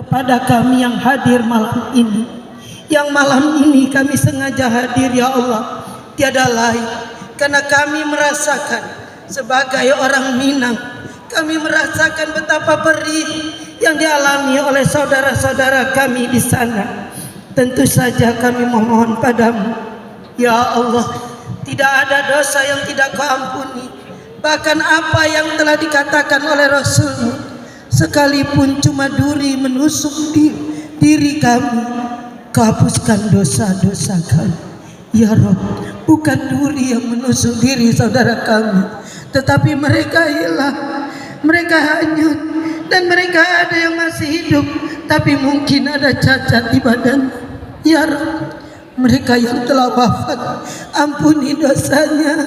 kepada kami yang hadir malam ini. Yang malam ini kami sengaja hadir ya Allah, tiada lain karena kami merasakan sebagai orang Minang, kami merasakan betapa perih yang dialami oleh saudara-saudara kami di sana. Tentu saja kami memohon padamu ya Allah, tidak ada dosa yang tidak Kau ampuni. Bahkan apa yang telah dikatakan oleh Rasul-Mu, sekalipun cuma duri menusuk di diri kami, Kau hapuskan dosa-dosa kami ya Rabb. Bukan duri yang menusuk diri saudara kami, tetapi mereka hilang, mereka hanyut, dan mereka ada yang masih hidup tapi mungkin ada cacat di badan ya Rabb. Mereka yang telah wafat, ampuni dosanya,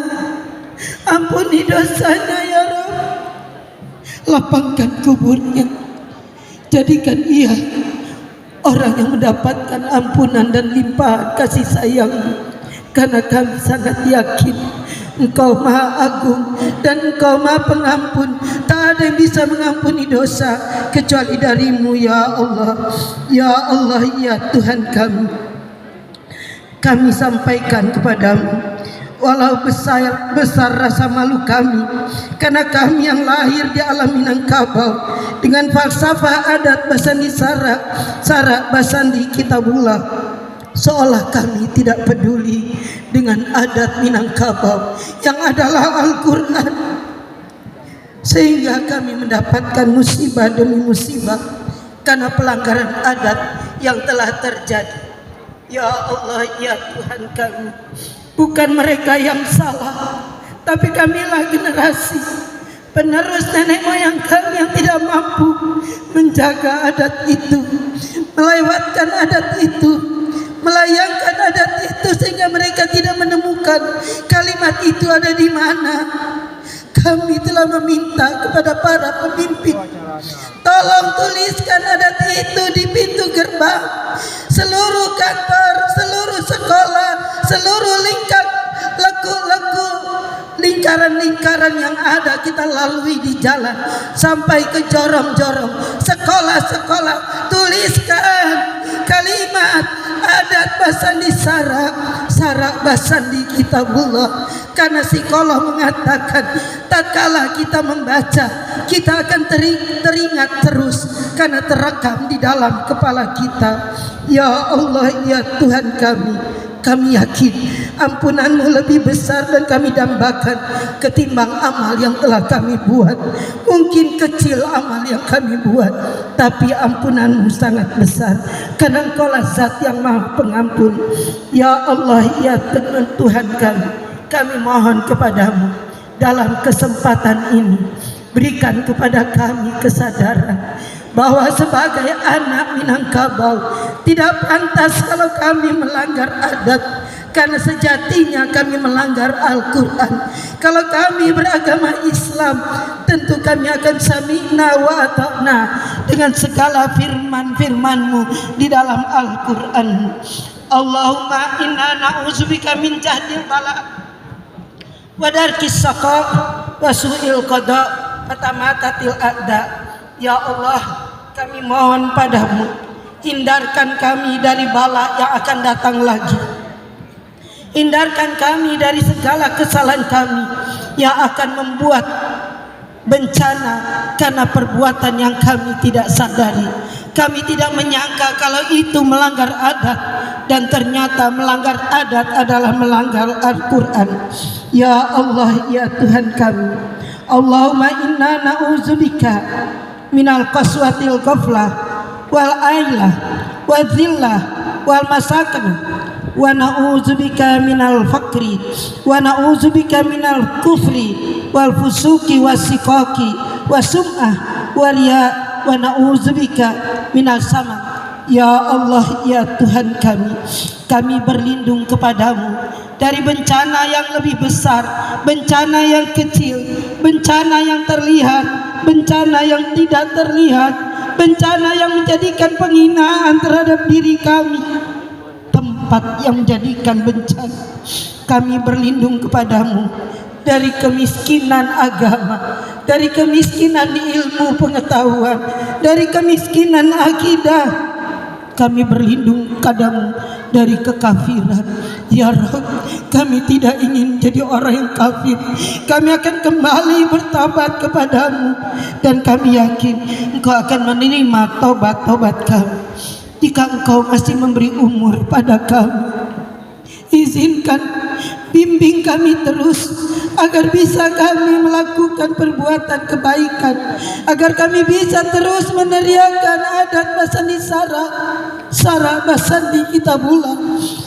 ampuni dosanya ya Rabb. Lapangkan kuburnya, jadikan ia orang yang mendapatkan ampunan dan limpahan kasih sayang-Mu. Karena kami sangat yakin Engkau Maha Agung dan Engkau Maha Pengampun. Tak ada yang bisa mengampuni dosa kecuali dari-Mu ya Allah. Ya Allah, ya Tuhan kami, kami sampaikan kepadamu, walau besar rasa malu kami, karena kami yang lahir di alam Minangkabau dengan falsafah adat Basandi Syarak Basandi Kitabullah, seolah kami tidak peduli dengan adat Minangkabau yang adalah Al-Quran, sehingga kami mendapatkan musibah demi musibah karena pelanggaran adat yang telah terjadi. Ya Allah, ya Tuhan kami, bukan mereka yang salah, tapi kamilah generasi penerus nenek moyang kami yang tidak mampu menjaga adat itu, melewatkan adat itu, melayangkan adat itu, sehingga mereka tidak menemukan kalimat itu ada di mana. Kami telah meminta kepada para pemimpin, tolong tuliskan adat itu di pintu gerbang seluruh kantor, seluruh sekolah, seluruh lingkaran-lingkaran yang ada kita lalui di jalan, sampai ke jorong-jorong sekolah-sekolah. Tuliskan kalimat adat Basandi Syarak Basandi Kitabullah, karena psikolog mengatakan tatkala kita membaca, kita akan teringat terus karena terekam di dalam kepala kita. Ya Allah, ya Tuhan kami, kami yakin ampunan-Mu lebih besar dan kami dambakan ketimbang amal yang telah kami buat. Mungkin kecil amal yang kami buat, tapi ampunan-Mu sangat besar karena Engkau-lah Zat yang Maha Pengampun. Ya Allah, ya Tuhan kami mohon kepadamu dalam kesempatan ini, berikan kepada kami kesadaran bahwa sebagai anak Minangkabau tidak pantas kalau kami melanggar adat, karena sejatinya kami melanggar Al-Quran. Kalau kami beragama Islam, tentu kami akan sami'na wa ata'na dengan segala firman-firman-Mu di dalam Al-Quran. Allahumma inna na'udzubika min jahdil bala wa darkis saqa wa su'il qada wa tamatatil a'da. Ya Allah, kami mohon padamu, hindarkan kami dari bala yang akan datang lagi. Hindarkan kami dari segala kesalahan kami yang akan membuat bencana karena perbuatan yang kami tidak sadari. Kami tidak menyangka kalau itu melanggar adat, dan ternyata melanggar adat adalah melanggar Al-Quran. Ya Allah, ya Tuhan kami, Allahumma inna na'udzubika minal qaswatil ghaflah wal ailah wal dhillah wal masakin, wa na'udzubika minal faqri, wa na'udzubika minal kufri wal fusuki wasiqaqi wa sum'ah wa riya, wa na'udzubika minal sama. Ya Allah, ya Tuhan kami berlindung kepadamu dari bencana yang lebih besar, bencana yang kecil, bencana yang terlihat, bencana yang tidak terlihat, bencana yang menjadikan penghinaan terhadap diri kami, tempat yang menjadikan bencana. Kami berlindung kepadamu dari kemiskinan agama, dari kemiskinan ilmu pengetahuan, dari kemiskinan akidah. Kami berlindung kadamu dari kekafiran. Ya Rabb, kami tidak ingin jadi orang yang kafir. Kami akan kembali bertobat kepadamu, dan kami yakin Engkau akan menerima tobat-tobat kami. Jika Engkau masih memberi umur pada kami, izinkan bimbing kami terus agar bisa kami melakukan perbuatan kebaikan, agar kami bisa terus meneriakan adat basani sara basani kitabullah.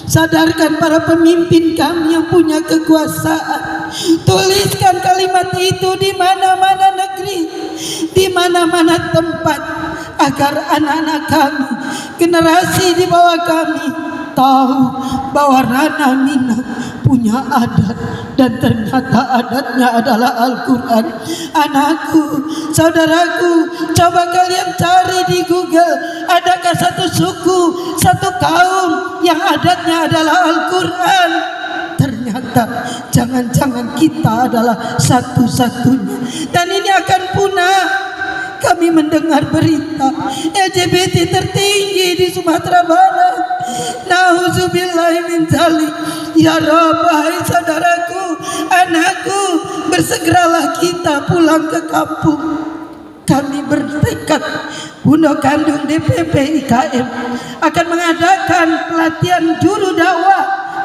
Sadarkan para pemimpin kami yang punya kekuasaan, tuliskan kalimat itu di mana-mana negeri, di mana-mana tempat, agar anak-anak kami, generasi di bawah kami tahu bahwa Rana Minang punya adat, dan ternyata adatnya adalah Al-Quran. Anakku, saudaraku, coba kalian cari di Google, adakah satu suku, satu kaum yang adatnya adalah Al-Quran? Ternyata jangan-jangan kita adalah satu-satunya, dan ini akan punah. Kami mendengar berita LGBT tertinggi di Sumatera Barat. Nauzubillahi min dzalik. Ya Rabb, hai saudaraku, anakku, bersegeralah kita pulang ke kampung. Kami bertekad, Pondok Kandung DPP IKM akan mengadakan pelatihan juru dakwah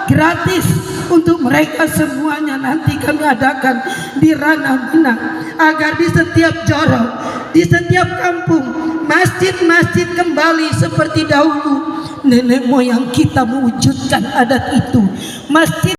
gratis untuk mereka semuanya. Nanti kami adakan di Rana Minang, agar di setiap jorong, di setiap kampung, masjid-masjid kembali seperti dahulu nenek moyang kita mewujudkan adat itu. Masjid